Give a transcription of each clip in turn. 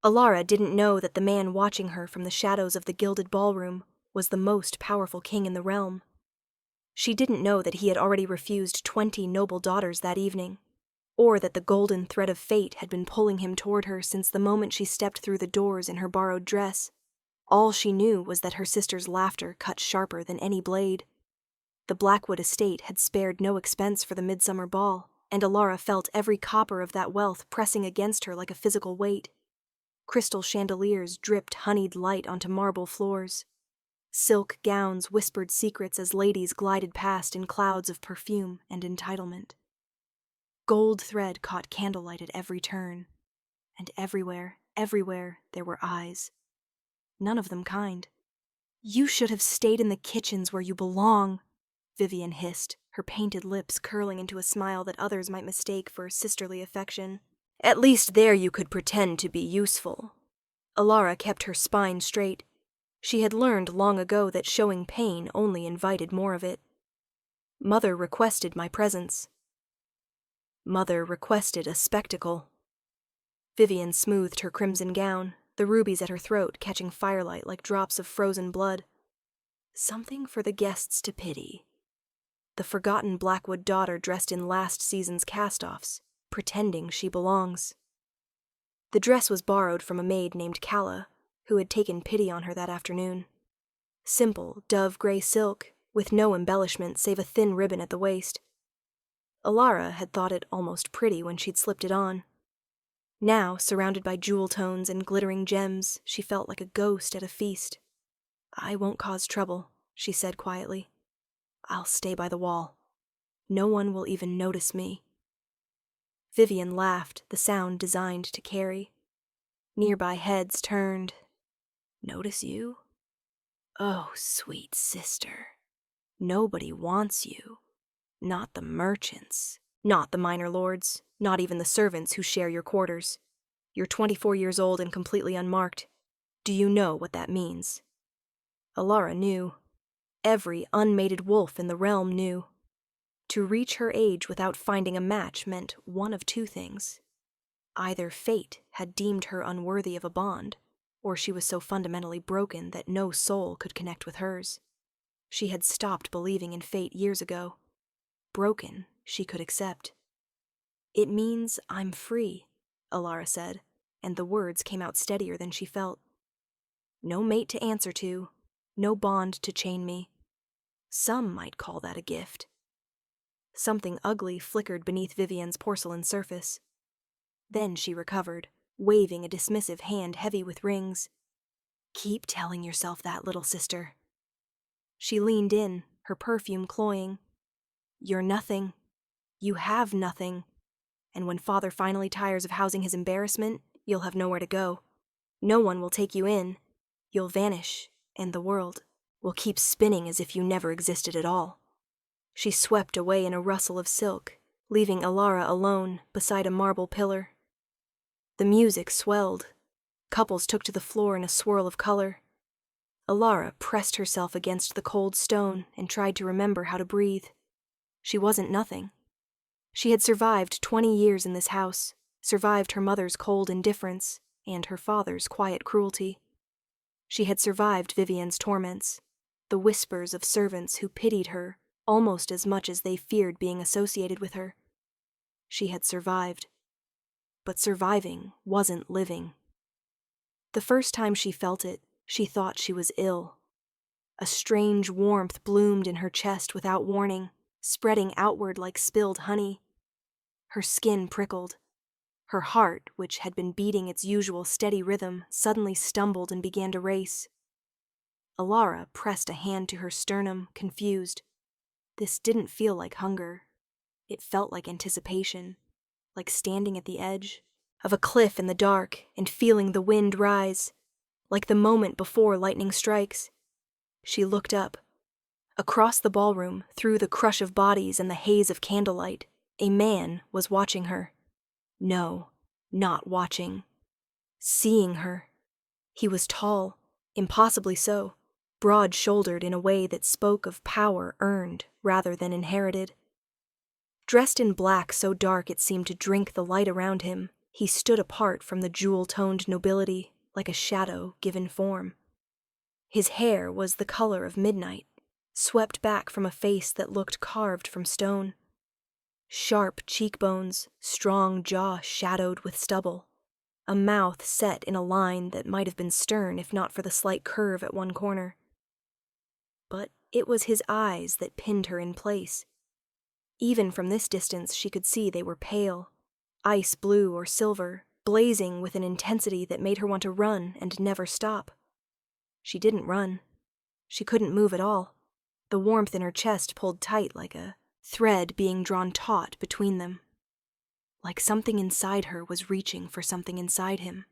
Alara didn't know that the man watching her from the shadows of the gilded ballroom was the most powerful king in the realm. She didn't know that he had already refused 20 noble daughters that evening, or that the golden thread of fate had been pulling him toward her since the moment she stepped through the doors in her borrowed dress. All she knew was that her sister's laughter cut sharper than any blade. The Blackwood estate had spared no expense for the midsummer ball, and Alara felt every copper of that wealth pressing against her like a physical weight. Crystal chandeliers dripped honeyed light onto marble floors. Silk gowns whispered secrets as ladies glided past in clouds of perfume and entitlement. Gold thread caught candlelight at every turn, and everywhere, there were eyes. None of them kind. "You should have stayed in the kitchens where you belong," Vivian hissed, her painted lips curling into a smile that others might mistake for sisterly affection. "At least there you could pretend to be useful." Alara kept her spine straight. She had learned long ago that showing pain only invited more of it. "Mother requested my presence." Mother requested a spectacle. Vivian smoothed her crimson gown, the rubies at her throat catching firelight like drops of frozen blood. Something for the guests to pity. The forgotten Blackwood daughter dressed in last season's cast-offs, pretending she belongs. The dress was borrowed from a maid named Calla, who had taken pity on her that afternoon. Simple, dove-gray silk, with no embellishment save a thin ribbon at the waist. Alara had thought it almost pretty when she'd slipped it on. Now, surrounded by jewel tones and glittering gems, she felt like a ghost at a feast. "I won't cause trouble," she said quietly. "I'll stay by the wall. No one will even notice me." Vivian laughed, the sound designed to carry. Nearby heads turned. "Notice you? Oh, sweet sister. Nobody wants you. Not the merchants, not the minor lords, not even the servants who share your quarters. You're 24 years old and completely unmarked. Do you know what that means?" Alara knew. Every unmated wolf in the realm knew. To reach her age without finding a match meant one of two things. Either fate had deemed her unworthy of a bond, or she was so fundamentally broken that no soul could connect with hers. She had stopped believing in fate years ago. Broken, she could accept. "It means I'm free," Alara said, and the words came out steadier than she felt. "No mate to answer to, no bond to chain me. Some might call that a gift." Something ugly flickered beneath Vivian's porcelain surface. Then she recovered, waving a dismissive hand heavy with rings. "Keep telling yourself that, little sister." She leaned in, her perfume cloying. "You're nothing. You have nothing. And when Father finally tires of housing his embarrassment, you'll have nowhere to go. No one will take you in. You'll vanish, and the world will keep spinning as if you never existed at all." She swept away in a rustle of silk, leaving Alara alone beside a marble pillar. The music swelled. Couples took to the floor in a swirl of color. Alara pressed herself against the cold stone and tried to remember how to breathe. She wasn't nothing. She had survived 20 years in this house, survived her mother's cold indifference and her father's quiet cruelty. She had survived Vivian's torments, the whispers of servants who pitied her almost as much as they feared being associated with her. She had survived. But surviving wasn't living. The first time she felt it, she thought she was ill. A strange warmth bloomed in her chest without warning, spreading outward like spilled honey. Her skin prickled. Her heart, which had been beating its usual steady rhythm, suddenly stumbled and began to race. Alara pressed a hand to her sternum, confused. This didn't feel like hunger. It felt like anticipation, like standing at the edge of a cliff in the dark and feeling the wind rise, like the moment before lightning strikes. She looked up. Across the ballroom, through the crush of bodies and the haze of candlelight, a man was watching her. No, not watching. Seeing her. He was tall, impossibly so, broad-shouldered in a way that spoke of power earned rather than inherited. Dressed in black so dark it seemed to drink the light around him, He stood apart from the jewel-toned nobility, like a shadow given form. His hair was the color of midnight, swept back from a face that looked carved from stone. Sharp cheekbones, strong jaw shadowed with stubble, a mouth set in a line that might have been stern if not for the slight curve at one corner. But it was his eyes that pinned her in place. Even from this distance she could see they were pale, ice blue or silver, blazing with an intensity that made her want to run and never stop. She didn't run. She couldn't move at all. The warmth in her chest pulled tight like a thread being drawn taut between them. Like something inside her was reaching for something inside him,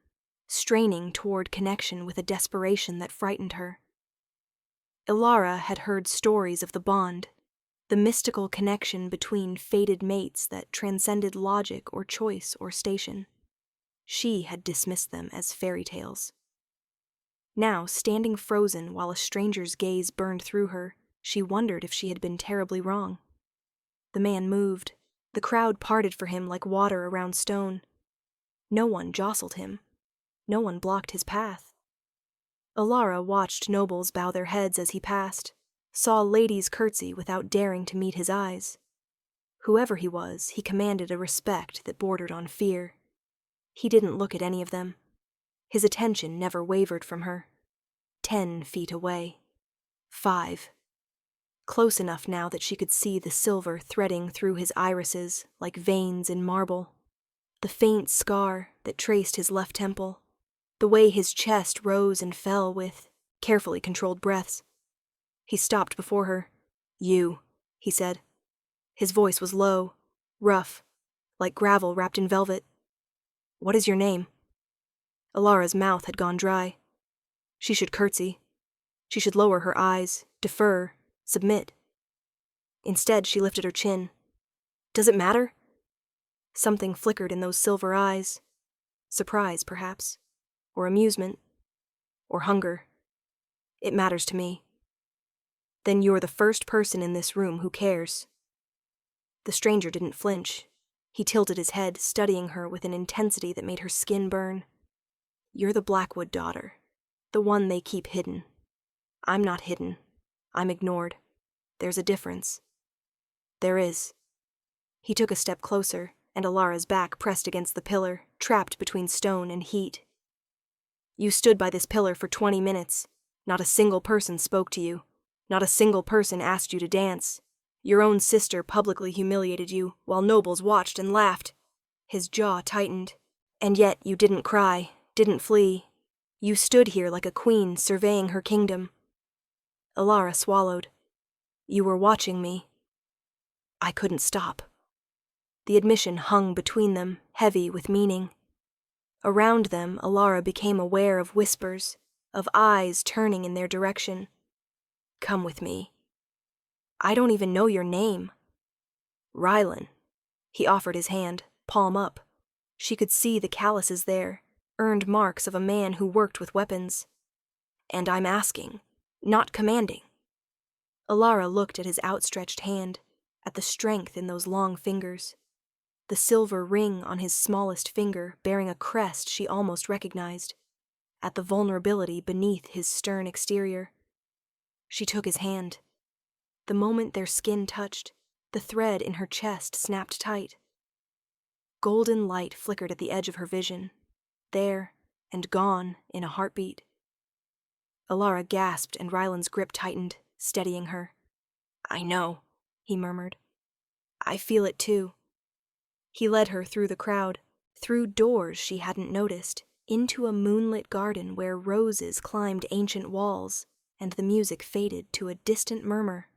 straining toward connection with a desperation that frightened her. Ilara had heard stories of the bond, the mystical connection between fated mates that transcended logic or choice or station. She had dismissed them as fairy tales. Now, standing frozen while a stranger's gaze burned through her, she wondered if she had been terribly wrong. The man moved. The crowd parted for him like water around stone. No one jostled him. No one blocked his path. Ilara watched nobles bow their heads as he passed, saw ladies curtsy without daring to meet his eyes. Whoever he was, he commanded a respect that bordered on fear. He didn't look at any of them. His attention never wavered from her. 10 feet away. 5. Close enough now that she could see the silver threading through his irises like veins in marble. The faint scar that traced his left temple. The way his chest rose and fell with carefully controlled breaths. He stopped before her. "You," he said. His voice was low, rough, like gravel wrapped in velvet. "What is your name?" Ilara's mouth had gone dry. She should curtsy. She should lower her eyes, defer, submit. Instead, she lifted her chin. "Does it matter?" Something flickered in those silver eyes. Surprise, perhaps. Or amusement. Or hunger. "It matters to me." "Then you're the first person in this room who cares." The stranger didn't flinch. He tilted his head, studying her with an intensity that made her skin burn. "You're the Blackwood daughter. The one they keep hidden. I'm not hidden. I'm ignored. There's a difference." "There is." He took a step closer, and Ilara's back pressed against the pillar, trapped between stone and heat. "You stood by this pillar for 20 minutes. Not a single person spoke to you. Not a single person asked you to dance. Your own sister publicly humiliated you, while nobles watched and laughed." His jaw tightened. "And yet you didn't cry, didn't flee. You stood here like a queen surveying her kingdom." Ilara swallowed. "You were watching me." "I couldn't stop." The admission hung between them, heavy with meaning. Around them, Ilara became aware of whispers, of eyes turning in their direction. "Come with me." "I don't even know your name." "Rylan." He offered his hand, palm up. She could see the calluses there, earned marks of a man who worked with weapons. "And I'm asking, not commanding." Ilara looked at his outstretched hand, at the strength in those long fingers. The silver ring on his smallest finger bearing a crest she almost recognized, at the vulnerability beneath his stern exterior. She took his hand. The moment their skin touched, the thread in her chest snapped tight. Golden light flickered at the edge of her vision, there and gone in a heartbeat. Ilara gasped and Ryland's grip tightened, steadying her. "I know," he murmured. "I feel it too." He led her through the crowd, through doors she hadn't noticed, into a moonlit garden where roses climbed ancient walls and the music faded to a distant murmur.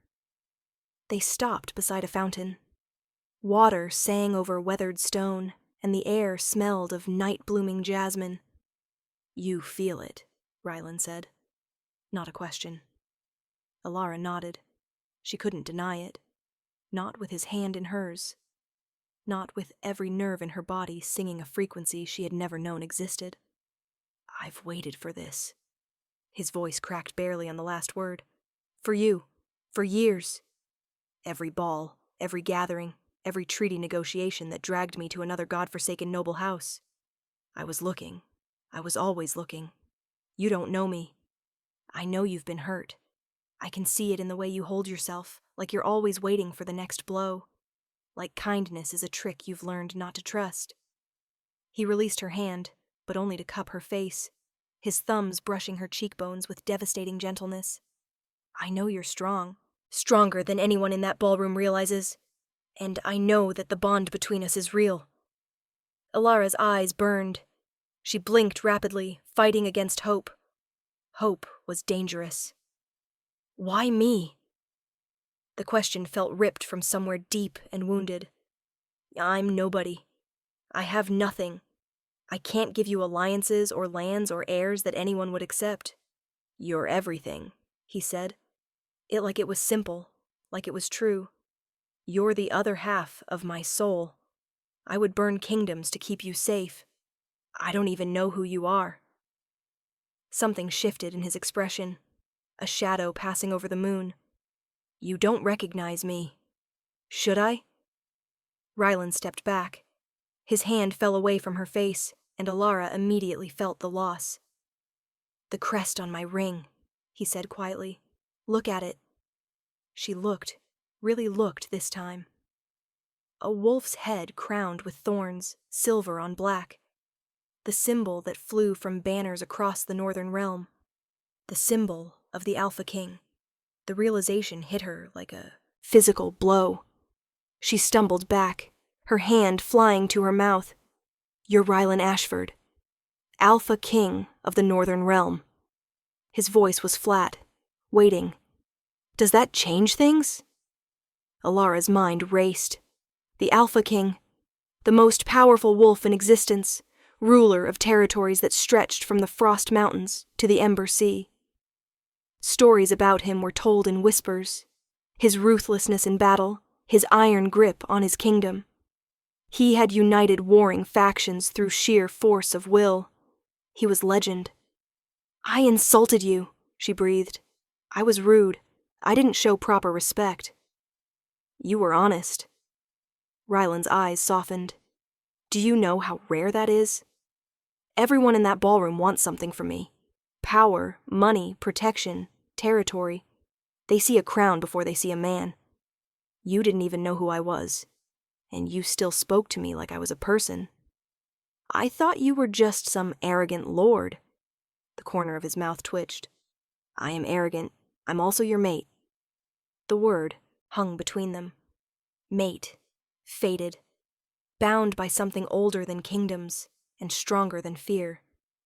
They stopped beside a fountain. Water sang over weathered stone, and the air smelled of night-blooming jasmine. "You feel it," Ryland said. Not a question. Ilara nodded. She couldn't deny it. Not with his hand in hers. Not with every nerve in her body singing a frequency she had never known existed. "I've waited for this." His voice cracked barely on the last word. "For you. For years. Every ball, every gathering, every treaty negotiation that dragged me to another godforsaken noble house. I was looking. I was always looking. You don't know me. I know you've been hurt. I can see it in the way you hold yourself, like you're always waiting for the next blow. Like kindness is a trick you've learned not to trust. He released her hand, but only to cup her face, his thumbs brushing her cheekbones with devastating gentleness. I know you're strong, stronger than anyone in that ballroom realizes, and I know that the bond between us is real. Alara's eyes burned. She blinked rapidly, fighting against hope. Hope was dangerous. Why me? The question felt ripped from somewhere deep and wounded. I'm nobody. I have nothing. I can't give you alliances or lands or heirs that anyone would accept. You're everything, he said. Like it was simple, like it was true. You're the other half of my soul. I would burn kingdoms to keep you safe. I don't even know who you are. Something shifted in his expression, a shadow passing over the moon. You don't recognize me. Should I? Rylan stepped back. His hand fell away from her face, and Alara immediately felt the loss. The crest on my ring, he said quietly. Look at it. She looked, really looked this time. A wolf's head crowned with thorns, silver on black. The symbol that flew from banners across the northern realm. The symbol of the Alpha King. The realization hit her like a physical blow. She stumbled back, her hand flying to her mouth. You're Rylan Ashford, Alpha King of the Northern Realm. His voice was flat, waiting. Does that change things? Alara's mind raced. The Alpha King, the most powerful wolf in existence, ruler of territories that stretched from the Frost Mountains to the Ember Sea. Stories about him were told in whispers. His ruthlessness in battle, his iron grip on his kingdom. He had united warring factions through sheer force of will. He was legend. I insulted you, she breathed. I was rude. I didn't show proper respect. You were honest. Rylan's eyes softened. Do you know how rare that is? Everyone in that ballroom wants something from me. Power, money, protection, territory. They see a crown before they see a man. You didn't even know who I was, and you still spoke to me like I was a person. I thought you were just some arrogant lord. The corner of his mouth twitched. I am arrogant. I'm also your mate. The word hung between them. Mate. Fated. Bound by something older than kingdoms and stronger than fear.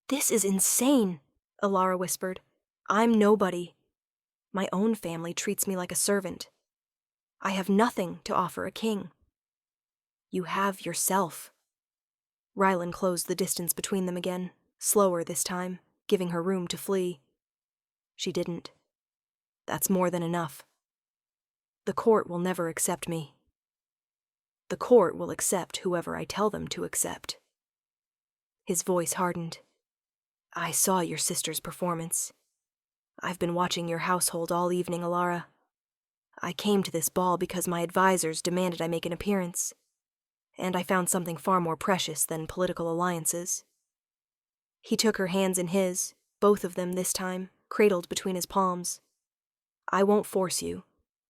This is insane, Alara whispered. I'm nobody. My own family treats me like a servant. I have nothing to offer a king. You have yourself. Rylan closed the distance between them again, slower this time, giving her room to flee. She didn't. That's more than enough. The court will never accept me. The court will accept whoever I tell them to accept. His voice hardened. I saw your sister's performance. I've been watching your household all evening, Alara. I came to this ball because my advisors demanded I make an appearance, and I found something far more precious than political alliances. He took her hands in his, both of them this time, cradled between his palms. I won't force you.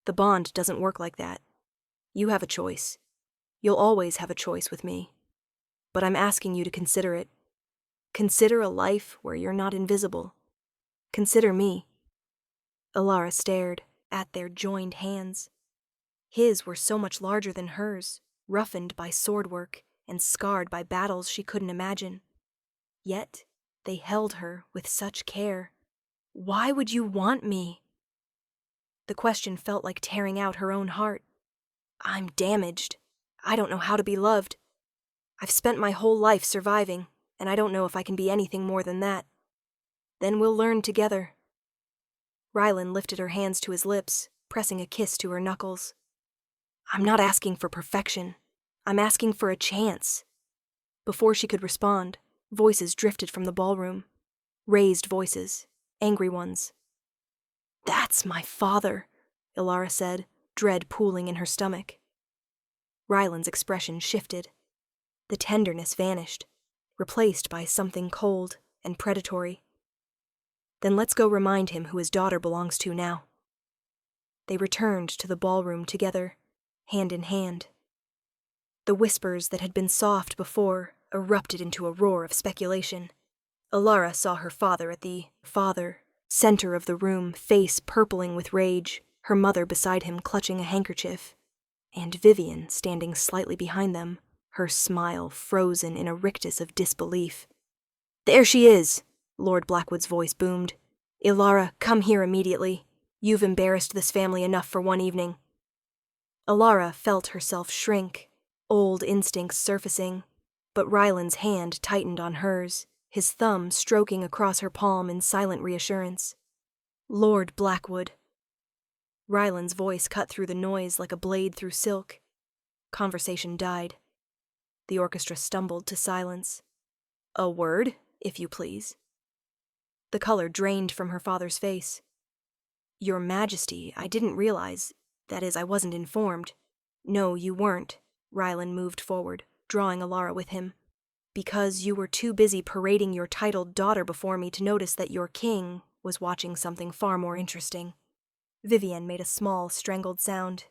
The bond doesn't work like that. You have a choice. You'll always have a choice with me. But I'm asking you to consider it. Consider a life where you're not invisible. Consider me. Alara stared at their joined hands. His were so much larger than hers, roughened by sword work and scarred by battles she couldn't imagine. Yet they held her with such care. Why would you want me? The question felt like tearing out her own heart. I'm damaged. I don't know how to be loved. I've spent my whole life surviving, and I don't know if I can be anything more than that. Then we'll learn together. Rylan lifted her hands to his lips, pressing a kiss to her knuckles. I'm not asking for perfection. I'm asking for a chance. Before she could respond, voices drifted from the ballroom. Raised voices, angry ones. That's my father, Alara said, dread pooling in her stomach. Rylan's expression shifted. The tenderness vanished. replaced by something cold and predatory. Then let's go remind him who his daughter belongs to now. They returned to the ballroom together, hand in hand. The whispers that had been soft before erupted into a roar of speculation. Alara saw her father at the center of the room, face purpling with rage, her mother beside him clutching a handkerchief, and Vivian standing slightly behind them, her smile frozen in a rictus of disbelief. "There she is!" Lord Blackwood's voice boomed. "Alara, come here immediately. You've embarrassed this family enough for one evening." Alara felt herself shrink, old instincts surfacing, but Ryland's hand tightened on hers, his thumb stroking across her palm in silent reassurance. "Lord Blackwood." Ryland's voice cut through the noise like a blade through silk. Conversation died. The orchestra stumbled to silence. "A word, if you please." The color drained from her father's face. "Your Majesty, I didn't realize, that is, I wasn't informed." "No, you weren't." Ryland moved forward, drawing Alara with him. "Because you were too busy parading your titled daughter before me to notice that your king was watching something far more interesting." Vivian made a small, strangled sound.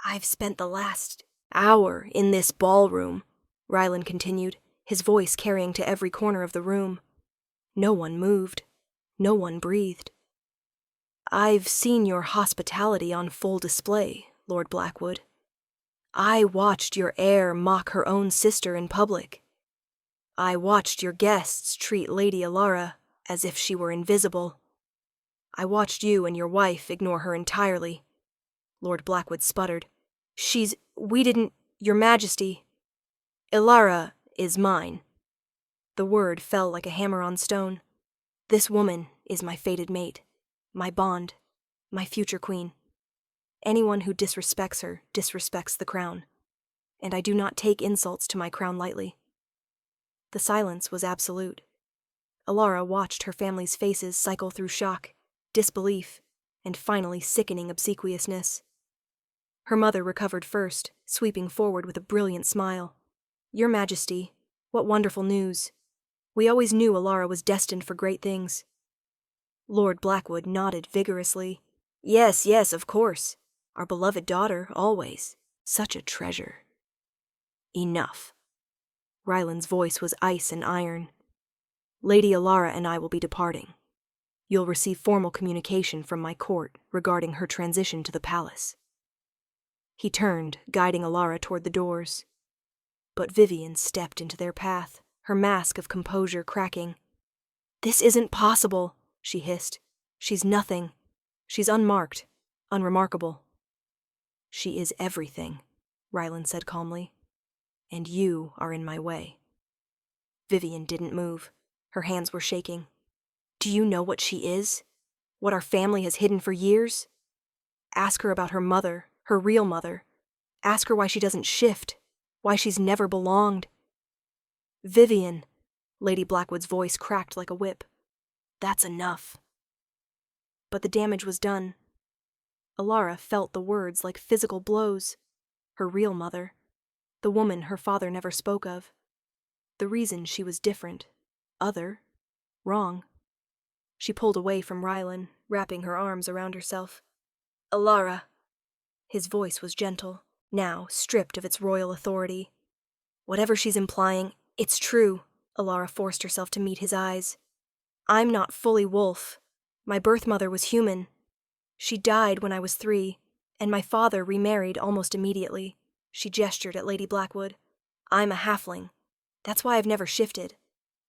"I've spent the last hour in this ballroom," Ryland continued, his voice carrying to every corner of the room. No one moved. No one breathed. "I've seen your hospitality on full display, Lord Blackwood. I watched your heir mock her own sister in public. I watched your guests treat Lady Alara as if she were invisible. I watched you and your wife ignore her entirely." Lord Blackwood sputtered. We didn't, Your Majesty." "Alara is mine." The word fell like a hammer on stone. "This woman is my fated mate, my bond, my future queen. Anyone who disrespects her disrespects the crown, and I do not take insults to my crown lightly." The silence was absolute. Alara watched her family's faces cycle through shock, disbelief, and finally sickening obsequiousness. Her mother recovered first, sweeping forward with a brilliant smile. "Your Majesty, what wonderful news. We always knew Alara was destined for great things." Lord Blackwood nodded vigorously. Yes, of course. Our beloved daughter, always. Such a treasure." "Enough." Ryland's voice was ice and iron. "Lady Alara and I will be departing. You'll receive formal communication from my court regarding her transition to the palace." He turned, guiding Alara toward the doors. But Vivian stepped into their path, her mask of composure cracking. "This isn't possible," she hissed. "She's nothing. She's unmarked, unremarkable." "She is everything," Ryland said calmly. "And you are in my way." Vivian didn't move. Her hands were shaking. "Do you know what she is? What our family has hidden for years? Ask her about her mother, her real mother. Ask her why she doesn't shift, why she's never belonged." "Vivian," Lady Blackwood's voice cracked like a whip. "That's enough." But the damage was done. Alara felt the words like physical blows. Her real mother. The woman her father never spoke of. The reason she was different. Other. Wrong. She pulled away from Ryland, wrapping her arms around herself. "Alara." His voice was gentle, now stripped of its royal authority. "Whatever she's implying, it's true." Alara forced herself to meet his eyes. "I'm not fully wolf. My birth mother was human. She died when I was 3, and my father remarried almost immediately." She gestured at Lady Blackwood. "I'm a halfling. That's why I've never shifted.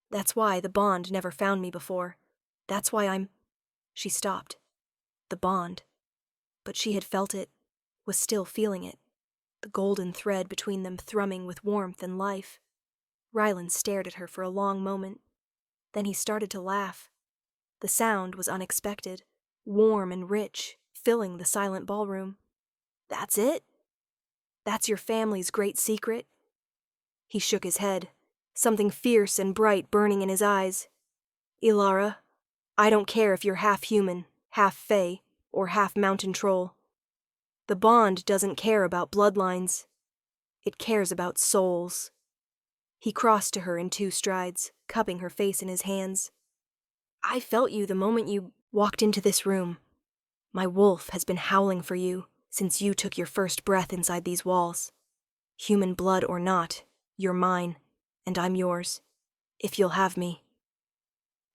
That's why the bond never found me before. That's why I'm—" She stopped. The bond. But she had felt it, was still feeling it, the golden thread between them thrumming with warmth and life. Ryland stared at her for a long moment. Then he started to laugh. The sound was unexpected, warm and rich, filling the silent ballroom. "That's it? That's your family's great secret?" He shook his head, something fierce and bright burning in his eyes. "Alara, I don't care if you're half human, half fae, or half mountain troll. The bond doesn't care about bloodlines. It cares about souls." He crossed to her in 2 strides, cupping her face in his hands. I felt you the moment you walked into this room. My wolf has been howling for you since you took your first breath inside these walls. Human blood or not, you're mine, and I'm yours, if you'll have me.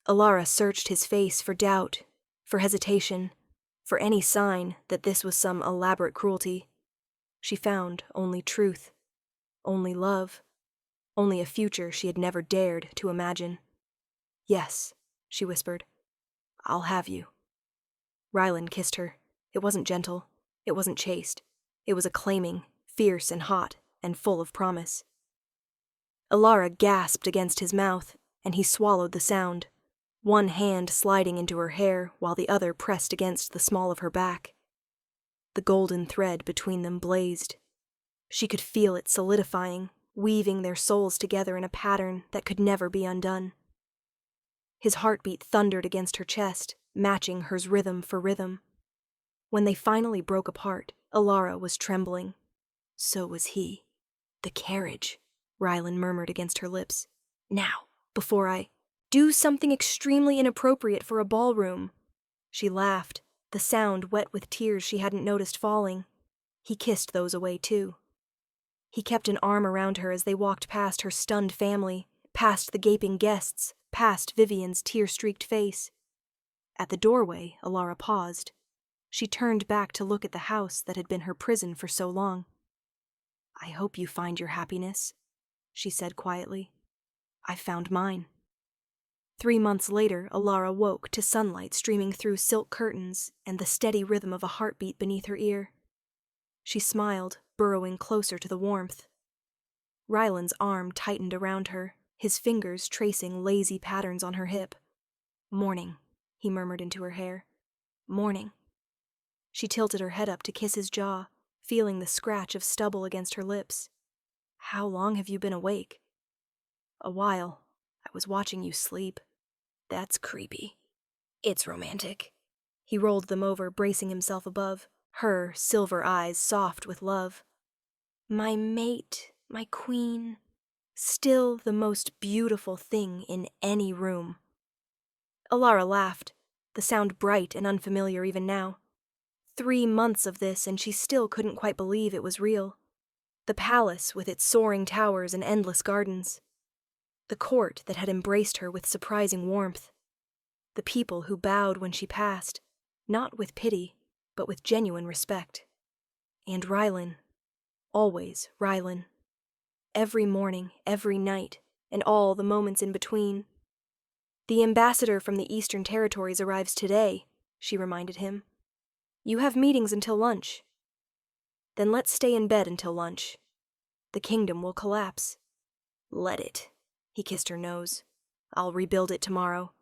Alara searched his face for doubt, for hesitation, for any sign that this was some elaborate cruelty. She found only truth, only love, only a future she had never dared to imagine. Yes, she whispered, I'll have you. Rylan kissed her. It wasn't gentle. It wasn't chaste. It was acclaiming, fierce and hot, and full of promise. Alara gasped against his mouth, and he swallowed the sound, one hand sliding into her hair while the other pressed against the small of her back. The golden thread between them blazed. She could feel it solidifying, weaving their souls together in a pattern that could never be undone. His heartbeat thundered against her chest, matching hers rhythm for rhythm. When they finally broke apart, Alara was trembling. So was he. The carriage, Rylan murmured against her lips. Now, before I do something extremely inappropriate for a ballroom. She laughed, the sound wet with tears she hadn't noticed falling. He kissed those away too. He kept an arm around her as they walked past her stunned family, past the gaping guests, past Vivian's tear-streaked face. At the doorway, Alara paused. She turned back to look at the house that had been her prison for so long. I hope you find your happiness, she said quietly. I found mine. 3 months later, Alara woke to sunlight streaming through silk curtains and the steady rhythm of a heartbeat beneath her ear. She smiled, burrowing closer to the warmth. Rylan's arm tightened around her, his fingers tracing lazy patterns on her hip. Morning, he murmured into her hair. Morning. She tilted her head up to kiss his jaw, feeling the scratch of stubble against her lips. How long have you been awake? A while. I was watching you sleep. That's creepy. It's romantic. He rolled them over, bracing himself above, her silver eyes soft with love. My mate, my queen, still the most beautiful thing in any room. Alara laughed, the sound bright and unfamiliar even now. 3 months of this and she still couldn't quite believe it was real. The palace with its soaring towers and endless gardens. The court that had embraced her with surprising warmth. The people who bowed when she passed, not with pity, but with genuine respect. And Rylan. Always Rylan. Every morning, every night, and all the moments in between. The ambassador from the Eastern Territories arrives today, she reminded him. You have meetings until lunch. Then let's stay in bed until lunch. The kingdom will collapse. Let it. He kissed her nose. I'll rebuild it tomorrow.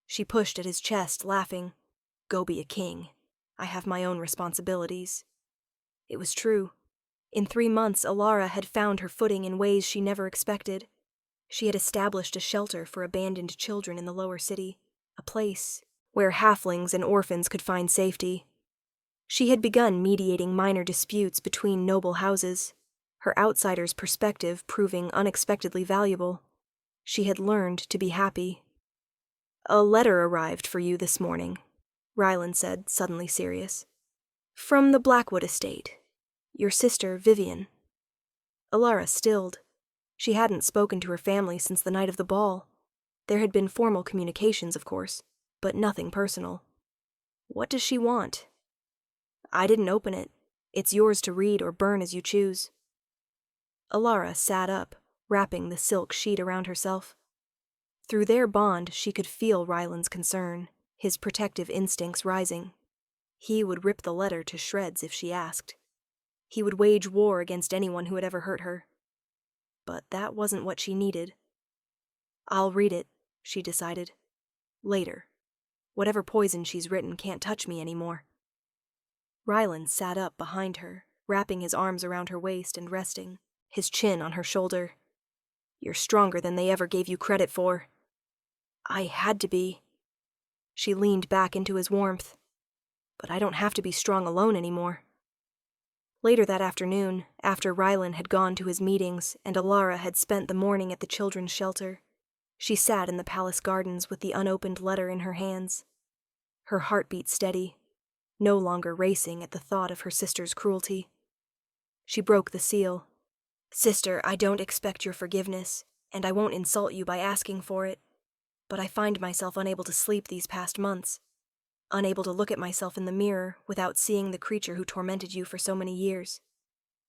She pushed at his chest, laughing. Go be a king. I have my own responsibilities. It was true. In 3 months, Alara had found her footing in ways she never expected. She had established a shelter for abandoned children in the lower city, a place where halflings and orphans could find safety. She had begun mediating minor disputes between noble houses, her outsider's perspective proving unexpectedly valuable. She had learned to be happy. A letter arrived for you this morning, Rylan said, suddenly serious. From the Blackwood estate. Your sister, Vivian. Alara stilled. She hadn't spoken to her family since the night of the ball. There had been formal communications, of course, but nothing personal. What does she want? I didn't open it. It's yours to read or burn as you choose. Alara sat up, wrapping the silk sheet around herself. Through their bond, she could feel Rylan's concern, his protective instincts rising. He would rip the letter to shreds if she asked. He would wage war against anyone who had ever hurt her. But that wasn't what she needed. I'll read it, she decided. Later. Whatever poison she's written can't touch me anymore. Rylan sat up behind her, wrapping his arms around her waist and resting, his chin on her shoulder. You're stronger than they ever gave you credit for. I had to be. She leaned back into his warmth. But I don't have to be strong alone anymore. Later that afternoon, after Rylan had gone to his meetings and Alara had spent the morning at the children's shelter, she sat in the palace gardens with the unopened letter in her hands. Her heartbeat steady, no longer racing at the thought of her sister's cruelty. She broke the seal. "Sister, I don't expect your forgiveness, and I won't insult you by asking for it, but I find myself unable to sleep these past months, unable to look at myself in the mirror without seeing the creature who tormented you for so many years.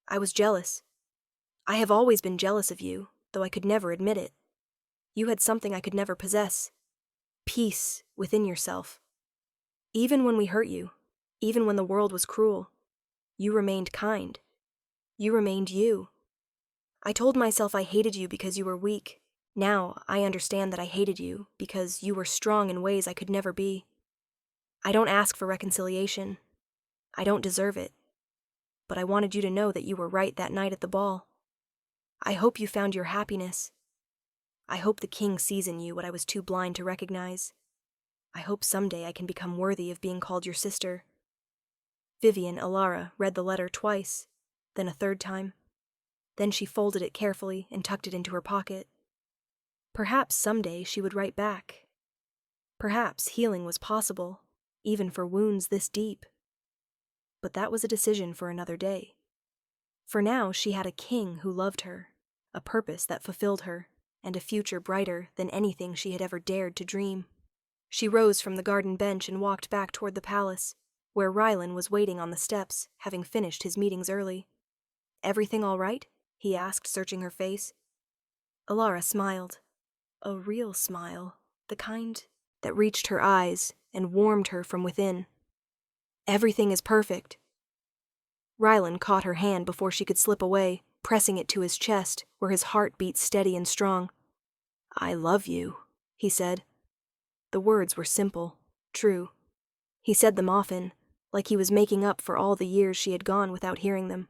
I was jealous. I have always been jealous of you, though I could never admit it. You had something I could never possess. Peace within yourself. Even when we hurt you, even when the world was cruel, you remained kind. You remained you. I told myself I hated you because you were weak. Now I understand that I hated you because you were strong in ways I could never be. I don't ask for reconciliation. I don't deserve it. But I wanted you to know that you were right that night at the ball. I hope you found your happiness. I hope the king sees in you what I was too blind to recognize. I hope someday I can become worthy of being called your sister." Vivian Alara read the letter twice, then a third time. Then she folded it carefully and tucked it into her pocket. Perhaps someday she would write back. Perhaps healing was possible, even for wounds this deep. But that was a decision for another day. For now she had a king who loved her, a purpose that fulfilled her, and a future brighter than anything she had ever dared to dream. She rose from the garden bench and walked back toward the palace, where Rylan was waiting on the steps, having finished his meetings early. "Everything all right?" he asked, searching her face. Alara smiled. A real smile, the kind that reached her eyes and warmed her from within. "Everything is perfect." Rylan caught her hand before she could slip away, pressing it to his chest, where his heart beat steady and strong. "I love you," he said. The words were simple, true. He said them often, like he was making up for all the years she had gone without hearing them.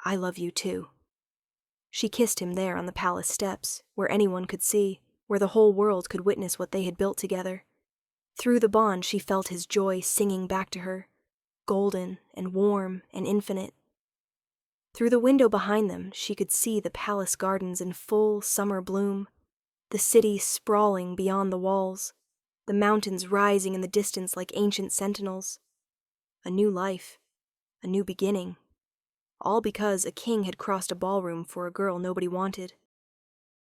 "I love you too." She kissed him there on the palace steps, where anyone could see, where the whole world could witness what they had built together. Through the bond she felt his joy singing back to her, golden and warm and infinite. Through the window behind them she could see the palace gardens in full summer bloom, the city sprawling beyond the walls, the mountains rising in the distance like ancient sentinels. A new life, a new beginning, all because a king had crossed a ballroom for a girl nobody wanted.